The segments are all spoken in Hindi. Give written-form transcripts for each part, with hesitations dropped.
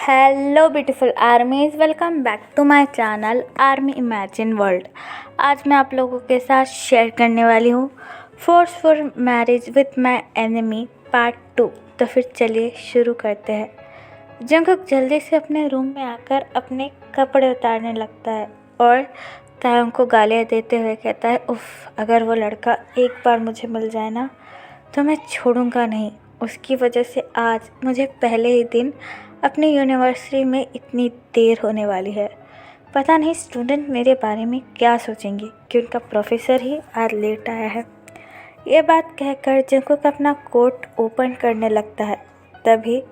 Hello beautiful armies, welcome back to my channel Army Imagine World. आज मैं आप लोगों के साथ शेयर करने वाली हूँ forceful marriage with my enemy part 2। तो फिर चलिए शुरू करते हैं। जंगकुक जल्दी से अपने रूम में आकर अपने कपड़े उतारने लगता है और तायोंग को गालियाँ देते हुए कहता है, उफ़, अगर वो लड़का एक बार मुझे मिल जाए ना तो मैं छोड़ूंगा नहीं। उसकी वजह से आज मुझे पहले ही दिन अपनी यूनिवर्सिटी में इतनी देर होने वाली है। पता नहीं स्टूडेंट मेरे बारे में क्या सोचेंगे कि उनका प्रोफेसर ही आज लेट आया है। ये बात कहकर जंगकुक अपना कोट ओपन करने लगता है। तभी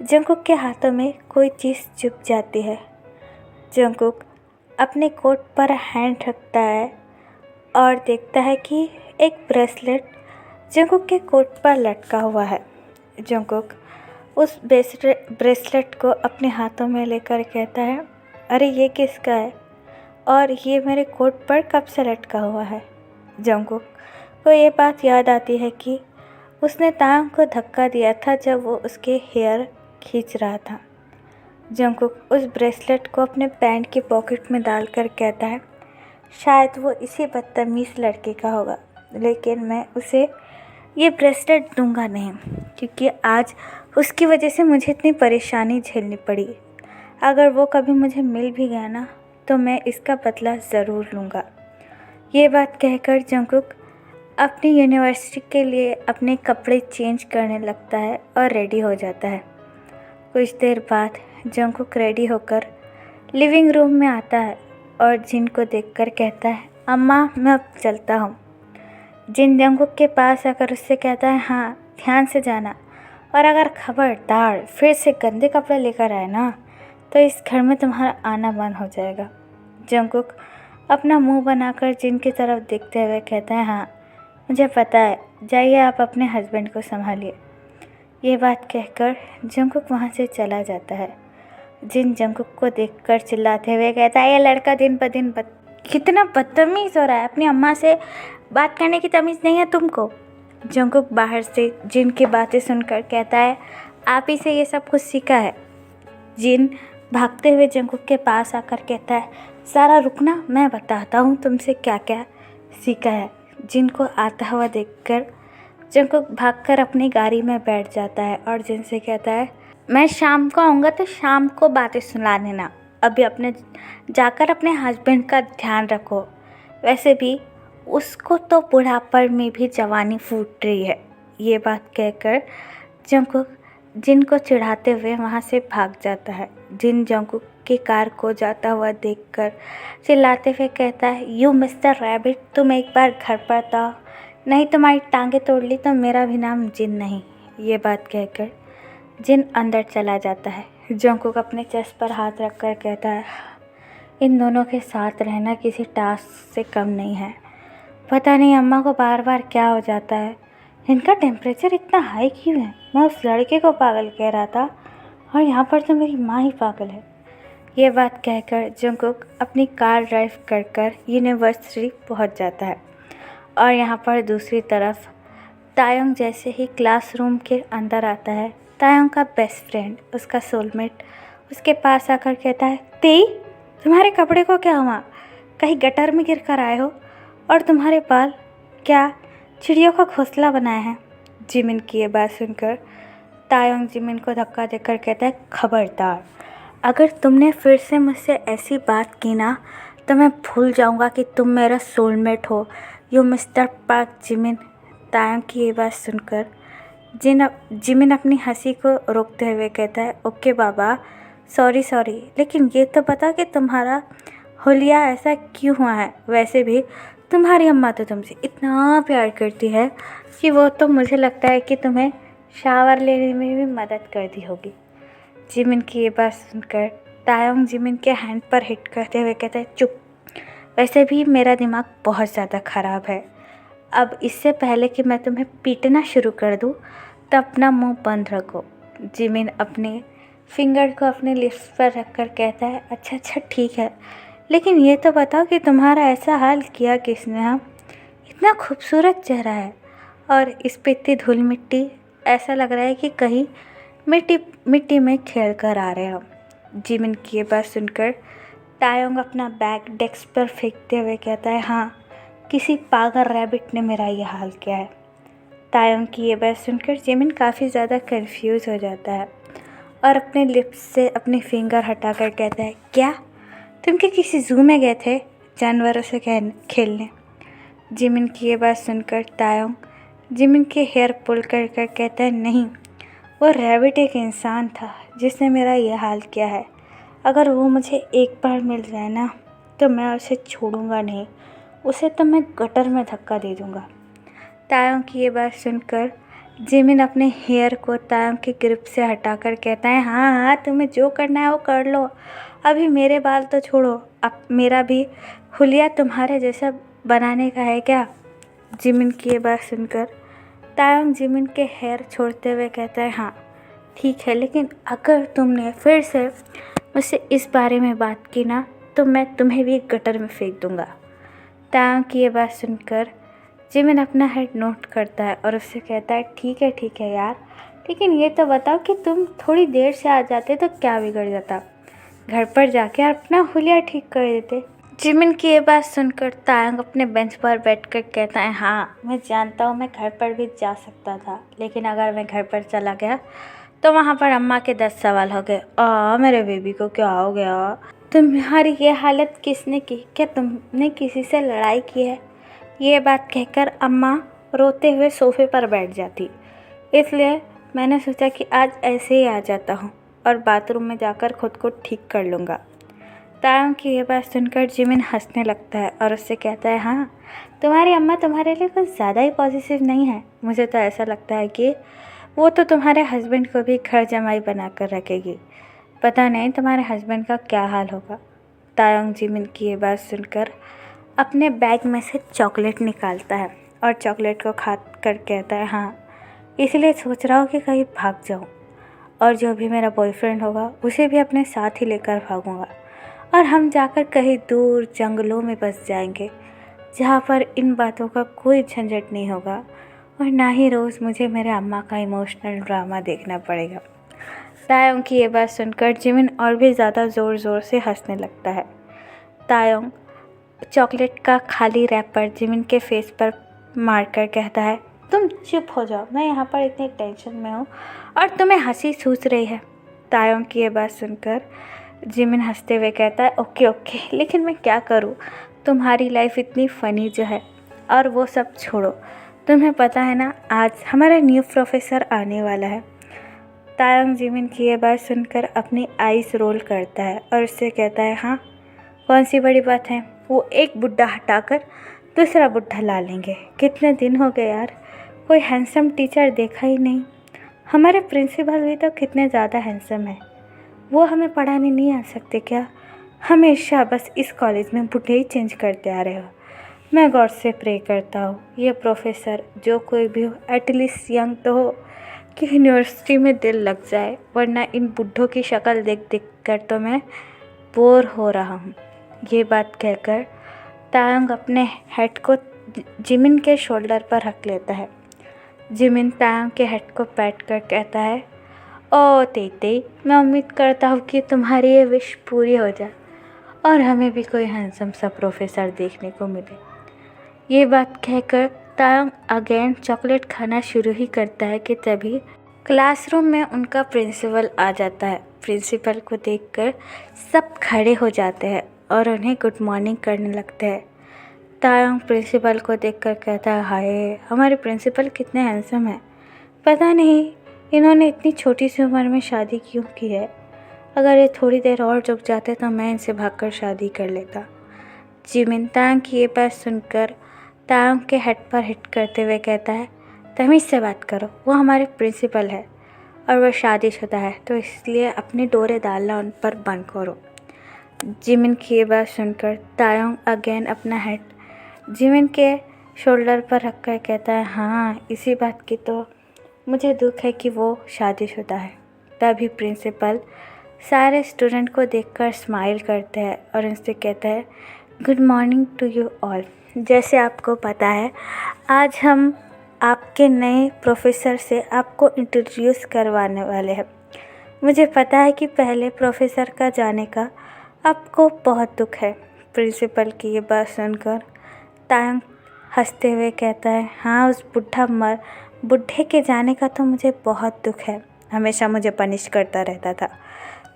जंगकुक के हाथों में कोई चीज़ चुभ जाती है। जंगकुक अपने कोट पर हैंड रखता है और देखता है कि एक ब्रेसलेट जंगकुक के कोट पर लटका हुआ है। जंगकुक उस ब्रेसलेट को अपने हाथों में लेकर कहता है, अरे ये किसका है और ये मेरे कोट पर कब से लटका हुआ है। जंगकुक को ये बात याद आती है कि उसने तायोंग को धक्का दिया था जब वो उसके हेयर खींच रहा था। जंगकुक उस ब्रेसलेट को अपने पैंट की पॉकेट में डालकर कहता है, शायद वो इसी बदतमीज़ लड़के का होगा, लेकिन मैं उसे ये ब्रेसलेट दूंगा नहीं, क्योंकि आज उसकी वजह से मुझे इतनी परेशानी झेलनी पड़ी। अगर वो कभी मुझे मिल भी गया ना तो मैं इसका बदला ज़रूर लूँगा। ये बात कहकर जंगकुक अपनी यूनिवर्सिटी के लिए अपने कपड़े चेंज करने लगता है और रेडी हो जाता है। कुछ देर बाद जंगकुक रेडी होकर लिविंग रूम में आता है और जिन को देखकर कहता है, अम्मा मैं अब चलता हूँ। जिन जंगकुक के पास आकर उससे कहता है, हाँ ध्यान से जाना, और अगर खबरदार फिर से गंदे कपड़े लेकर आए ना तो इस घर में तुम्हारा आना बंद हो जाएगा। जंगकुक अपना मुंह बनाकर जिन की तरफ देखते हुए कहता है, हाँ मुझे पता है, जाइए आप अपने हस्बैंड को संभालिए। ये बात कहकर जंगकुक वहाँ से चला जाता है। जिन जंगकुक को देखकर चिल्लाते हुए कहता है, ये लड़का दिन ब दिन कितना बदतमीज़ हो रहा है, अपनी अम्मा से बात करने की तमीज़ नहीं है तुमको। जंगकुक बाहर से जिन की बातें सुनकर कहता है, आप ही से ये सब कुछ सीखा है। जिन भागते हुए जंगकुक के पास आकर कहता है, सारा रुकना, मैं बताता हूँ तुमसे क्या क्या सीखा है। जिन को आता हुआ देखकर जंगकुक भागकर अपनी गाड़ी में बैठ जाता है और जिन से कहता है, मैं शाम को आऊँगा तो शाम को बातें सुना देना, अभी जाकर अपने हस्बैंड का ध्यान रखो। वैसे भी उसको तो बुढ़ापे में भी जवानी फूट रही है। ये बात कहकर जंगकुक जिन को चिढ़ाते हुए वहाँ से भाग जाता है। जिन जंगकुक की कार को जाता हुआ देखकर चिल्लाते हुए कहता है, यू मिस्टर रैबिट, तुम एक बार घर पर आओ, नहीं तुम्हारी टांगें तोड़ ली तो मेरा भी नाम जिन नहीं। ये बात कहकर जिन अंदर चला जाता है। जंगकुक अपने चेस्ट पर हाथ रखकर कहता है, इन दोनों के साथ रहना किसी टास्क से कम नहीं है। पता नहीं अम्मा को बार बार क्या हो जाता है, इनका टेम्परेचर इतना हाई क्यों है। मैं उस लड़के को पागल कह रहा था और यहाँ पर तो मेरी माँ ही पागल है। ये बात कहकर जंगकुक अपनी कार ड्राइव कर कर यूनिवर्सिटी पहुँच जाता है और यहाँ पर दूसरी तरफ तायोंग जैसे ही क्लासरूम के अंदर आता है, तायोंग का बेस्ट फ्रेंड, उसका सोलमेट उसके पास आकर कहता है, तेई तुम्हारे कपड़े को क्या हुआ, कहीं गटर में गिर कर आए हो, और तुम्हारे बाल क्या चिड़ियों का घोंसला बनाए हैं। जिमिन की ये बात सुनकर तायोंग जिमिन को धक्का देकर कहता है, खबरदार, अगर तुमने फिर से मुझसे ऐसी बात की ना तो मैं भूल जाऊंगा कि तुम मेरा सोलमेट हो, यू मिस्टर पार्क जिमिन। तायोंग की ये बात सुनकर जिमिन अपनी हंसी को रोकते हुए कहता है, ओके बाबा, सॉरी, लेकिन ये तो बता कि तुम्हारा हुलिया ऐसा क्यों हुआ है। वैसे भी तुम्हारी अम्मा तो तुमसे इतना प्यार करती है कि वो तो मुझे लगता है कि तुम्हें शावर लेने में भी मदद कर दी होगी। जिमिन की ये बात सुनकर तायोंग जिमिन के हैंड पर हिट करते हुए कहता है, चुप, वैसे भी मेरा दिमाग बहुत ज़्यादा ख़राब है। अब इससे पहले कि मैं तुम्हें पीटना शुरू कर दूँ तो अपना मुंह बंद रखो। जिमिन अपने फिंगर को अपने लिप्स पर रखकर कहता है, अच्छा ठीक है, लेकिन ये तो बताओ कि तुम्हारा ऐसा हाल किया किसने। हाँ, इतना खूबसूरत चेहरा है और इस पे इतनी धूल मिट्टी, ऐसा लग रहा है कि कहीं मिट्टी में खेल कर आ रहे हो। जिमिन की ये बात सुनकर तायोंग अपना बैग डेस्क पर फेंकते हुए कहता है, हाँ, किसी पागल रैबिट ने मेरा ये हाल किया है। तायोंग की ये बात सुनकर जिमिन काफ़ी ज़्यादा कंफ्यूज हो जाता है और अपने लिप्स से अपनी फिंगर हटाकर कहता है, क्या तुम क्या किसी जू में गए थे जानवरों से खेलने? जिमिन की ये बात सुनकर तायोंग जिमिन के हेयर पुल कर कर कहता है, नहीं, वो रैबिट एक इंसान था जिसने मेरा ये हाल किया है। अगर वो मुझे एक बार मिल जाए ना तो मैं उसे छोड़ूंगा नहीं, उसे तो मैं गटर में धक्का दे दूंगा। तायोंग की ये बात सुनकर जिमिन अपने हेयर को तायोंग की ग्रिप से हटाकर कहता है, हाँ हाँ, तुम्हें जो करना है वो कर लो, अभी मेरे बाल तो छोड़ो, अब मेरा भी हुलिया तुम्हारे जैसा बनाने का है क्या? जिमिन की ये बात सुनकर तायोंग जिमिन के हेयर छोड़ते हुए कहता है, हाँ ठीक है, लेकिन अगर तुमने फिर से मुझसे इस बारे में बात की ना तो मैं तुम्हें भी गटर में फेंक दूंगा। तायोंग की ये बात सुनकर जिमिन अपना हेड नोट करता है और उससे कहता है, ठीक है यार, लेकिन ये तो बताओ कि तुम थोड़ी देर से आ जाते तो क्या बिगड़ जाता? घर पर जाके अपना हुलिया ठीक कर देते। जिमिन की ये बात सुनकर तायंग अपने बेंच पर बैठकर कहता है, हाँ मैं जानता हूँ मैं घर पर भी जा सकता था, लेकिन अगर मैं घर पर चला गया तो वहाँ पर अम्मा के 10 सवाल हो गए, मेरे बेबी को क्या हो गया? तुम्हारी ये हालत किसने की? क्या तुमने किसी से लड़ाई की है? ये बात कहकर अम्मा रोते हुए सोफे पर बैठ जाती। इसलिए मैंने सोचा कि आज ऐसे ही आ जाता हूँ और बाथरूम में जाकर खुद को ठीक कर लूँगा। तायंग की ये बात सुनकर जिमिन हंसने लगता है और उससे कहता है, हाँ, तुम्हारी अम्मा तुम्हारे लिए कुछ ज़्यादा ही पॉजिटिव नहीं है। मुझे तो ऐसा लगता है कि वो तो तुम्हारे हस्बैंड को भी घर जमाई बना कर रखेगी। पता नहीं तुम्हारे हस्बैंड का क्या हाल होगा। तायंग जिमिन की ये बात सुनकर अपने बैग में से चॉकलेट निकालता है और चॉकलेट को खा कर कहता है, हाँ, इसलिए सोच रहा हूँ कि कहीं भाग जाऊँ और जो भी मेरा बॉयफ्रेंड होगा उसे भी अपने साथ ही लेकर भागूंगा और हम जाकर कहीं दूर जंगलों में बस जाएंगे जहाँ पर इन बातों का कोई झंझट नहीं होगा और ना ही रोज़ मुझे मेरे अम्मा का इमोशनल ड्रामा देखना पड़ेगा। तायोंग की ये बात सुनकर जिमिन और भी ज़्यादा ज़ोर ज़ोर से हंसने लगता है। तायोंग चॉकलेट का खाली रैपर जिमिन के फेस पर मारकर कहता है, तुम चुप हो जाओ, मैं यहाँ पर इतनी टेंशन में हूँ और तुम्हें हंसी सूझ रही है। तायोंग की ये बात सुनकर जिमिन हंसते हुए कहता है, ओके, लेकिन मैं क्या करूँ, तुम्हारी लाइफ इतनी फ़नी जो है। और वो सब छोड़ो, तुम्हें पता है ना आज हमारा न्यू प्रोफेसर आने वाला है। तायंग जिमिन की ये बात सुनकर अपनी आईज रोल करता है और उससे कहता है, हाँ, कौन सी बड़ी बात है, वो एक बुड्ढा हटाकर दूसरा बुड्ढा ला लेंगे। कितने दिन हो गए यार, कोई हैंडसम टीचर देखा ही नहीं। हमारे प्रिंसिपल भी तो कितने ज़्यादा हैंडसम है, वो हमें पढ़ाने नहीं आ सकते क्या? हमेशा बस इस कॉलेज में बुढ़े ही चेंज करते आ रहे हो। मैं गॉड से प्रे करता हूँ ये प्रोफेसर जो कोई भी हो एटलीस्ट यंग तो हो कि यूनिवर्सिटी में दिल लग जाए, वरना इन बुढ़ों की शक्ल देख देख कर तो मैं बोर हो रहा हूँ। ये बात कहकर तायंग अपने हेड को जिमिन के शोल्डर पर रख लेता है। जिमिन तायंग के हेड को पैट कर कहता है, ओ तेते, मैं उम्मीद करता हूँ कि तुम्हारी ये विश पूरी हो जाए और हमें भी कोई हैंडसम सा प्रोफेसर देखने को मिले। ये बात कहकर तायंग अगेन चॉकलेट खाना शुरू ही करता है कि तभी क्लासरूम में उनका प्रिंसिपल आ जाता है। प्रिंसिपल को देखकर सब खड़े हो जाते हैं और उन्हें गुड मॉर्निंग करने लगते हैं। तायंग प्रिंसिपल को देखकर कहता है, हाय, हमारे प्रिंसिपल कितने हैंडसम हैं। पता नहीं इन्होंने इतनी छोटी सी उम्र में शादी क्यों की है। अगर ये थोड़ी देर और रुक जाते तो मैं इनसे भागकर शादी कर लेता। जिमिन तायंग की ये बात सुनकर तायंग के हेड पर हिट करते हुए कहता है, तमीज़ से बात करो, वो हमारे प्रिंसिपल है और वह शादीशुदा है, तो इसलिए अपने डोरे डालना उन पर बंद करो। जिमिन की ये बात सुनकर तायंग अगेन अपना हेड जिमिन के शोल्डर पर रखकर कहता है, हाँ, इसी बात की तो मुझे दुख है कि वो शादीशुदा है। तभी प्रिंसिपल सारे स्टूडेंट को देखकर स्माइल करते हैं और उनसे कहता है, good morning to you all. जैसे आपको पता है आज हम आपके नए प्रोफेसर से आपको इंट्रोड्यूस करवाने वाले हैं। मुझे पता है कि पहले प्रोफेसर का जाने का आपको बहुत दुख है। प्रिंसिपल की ये बात सुनकर तायंग हंसते हुए कहता है, हाँ, उस बुढ़े के जाने का तो मुझे बहुत दुख है। हमेशा मुझे पनिश करता रहता था।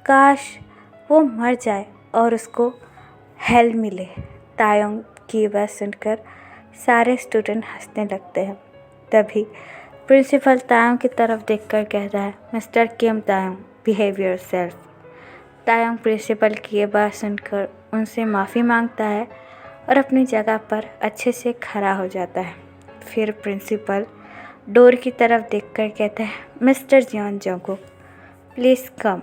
काश वो मर जाए और उसको हेल मिले। तायंग की बात सुनकर सारे स्टूडेंट हंसने लगते हैं। तभी प्रिंसिपल तायंग की तरफ देखकर कहता है, mister Kim Taeyang, behave yourself. Taeyang principal की ये बात सुनकर उनसे माफ़ी मांगता है और अपनी जगह पर अच्छे से खड़ा हो जाता है। फिर प्रिंसिपल डोर की तरफ देखकर कहता है, mister Jeon Jungkook, please come.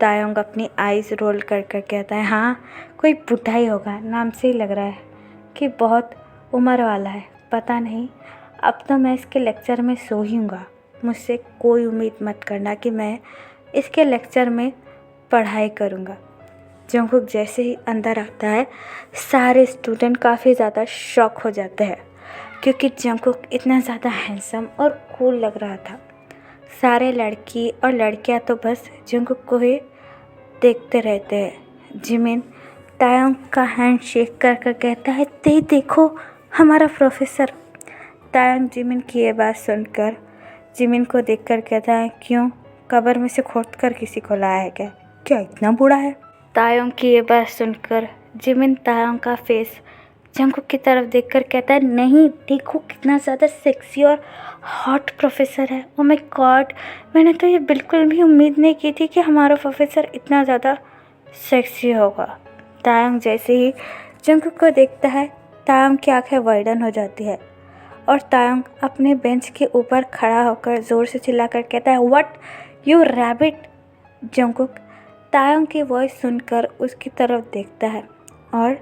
Taeyang अपनी आईज़ रोल कर कहता है, हाँ, कोई बूढ़ा ही होगा, नाम से ही लग रहा है कि बहुत उम्र वाला है। पता नहीं, अब तो मैं इसके लेक्चर में सो ही हूँगा। मुझसे कोई उम्मीद मत करना कि मैं इसके लेक्चर में पढ़ाई करूँगा। जोंगकुक जैसे ही अंदर आता है, सारे स्टूडेंट काफ़ी ज़्यादा शॉक हो जाते हैं क्योंकि जोंगकुक इतना ज़्यादा हैंडसम और कूल लग रहा था। सारे लड़की और लड़कियां तो बस जोंगकुक को ही देखते रहते हैं। जिमिन तायंग का हैंड शेक कर कहता है, देखो हमारा प्रोफेसर। तायंग जिमिन की ये बात सुनकर जिमिन को देखकर कहता है, क्यों, कब्र में से खोदकर किसी को लाया है क्या? क्या इतना बूढ़ा है? तायंग की ये बात सुनकर जिमिन तायंग का फेस जोंगकुक की तरफ देखकर कहता है, नहीं, देखो कितना ज़्यादा सेक्सी और हॉट प्रोफेसर है। ओ माय गॉड, मैंने तो ये बिल्कुल भी उम्मीद नहीं की थी कि हमारा प्रोफेसर इतना ज़्यादा सेक्सी होगा। तायंग जैसे ही जोंगकुक को देखता है, तायंग की आंखें वाइडन हो जाती है और तायंग अपने बेंच के ऊपर खड़ा होकर ज़ोर से चिल्लाकर कहता है, what you rabbit. Jungkook Tayang की वॉइस सुनकर उसकी तरफ देखता है और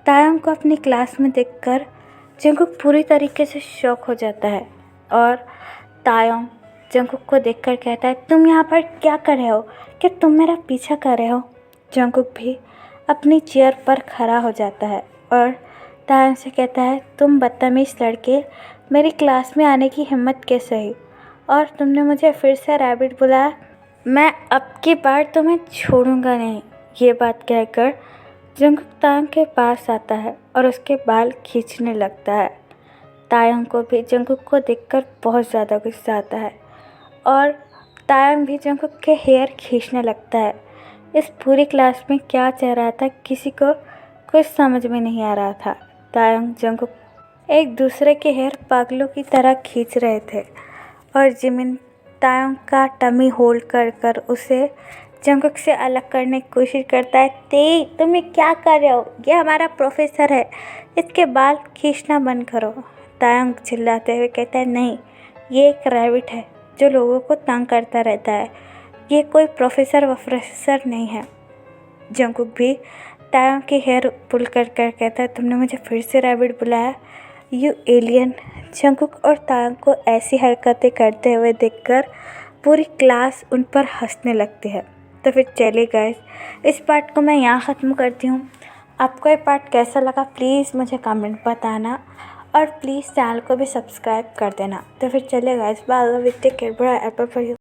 तायंग को अपनी क्लास में देखकर जोंगकुक पूरी तरीके से शॉक हो जाता है और तायंग जोंगकुक को देखकर कहता है, तुम यहाँ पर क्या कर रहे हो? क्या तुम मेरा पीछा कर रहे हो? जोंगकुक भी अपनी चेयर पर खड़ा हो जाता है और तायंग से कहता है, तुम बदतमीज़ लड़के, मेरी क्लास में आने की हिम्मत कैसे हुई? और तुमने मुझे फिर से रैबिट बुलाया। मैं अब की बार तुम्हें छोड़ूंगा नहीं। ये बात कहकर जोंगकुक तायंग के पास आता है और उसके बाल खींचने लगता है। तायंग को भी जोंगकुक को देखकर बहुत ज़्यादा गुस्सा आता है और तायंग भी जोंगकुक के हेयर खींचने लगता है। इस पूरी क्लास में क्या चल रहा था, किसी को कुछ समझ में नहीं आ रहा था। तायंग जोंगकुक एक दूसरे के हेयर पागलों की तरह खींच रहे थे और जिमिन तायंग का टमी होल्ड कर उसे जोंगकुक से अलग करने की कोशिश करता है। तुम ये क्या कर रहे हो? ये हमारा प्रोफेसर है, इसके बाल खींचना बंद करो। तायंग चिल्लाते हुए कहता है, नहीं, ये एक रैबिट है जो लोगों को तंग करता रहता है, ये कोई प्रोफेसर नहीं है। जोंगकुक भी तायंग के हेयर पुल कर कहता है, तुमने मुझे फिर से रैबिट बुलाया, यू एलियन। जोंगकुक और तायंग को ऐसी हरकतें करते हुए देखकर पूरी क्लास उन पर हंसने लगती है। तो फिर चलिए गाइस, इस पार्ट को मैं यहाँ ख़त्म करती हूँ। आपको ये पार्ट कैसा लगा प्लीज़ मुझे कमेंट बताना और प्लीज़ चैनल को भी सब्सक्राइब कर देना। तो फिर चलिए guys, bye, love you, take care, bye, apple for you.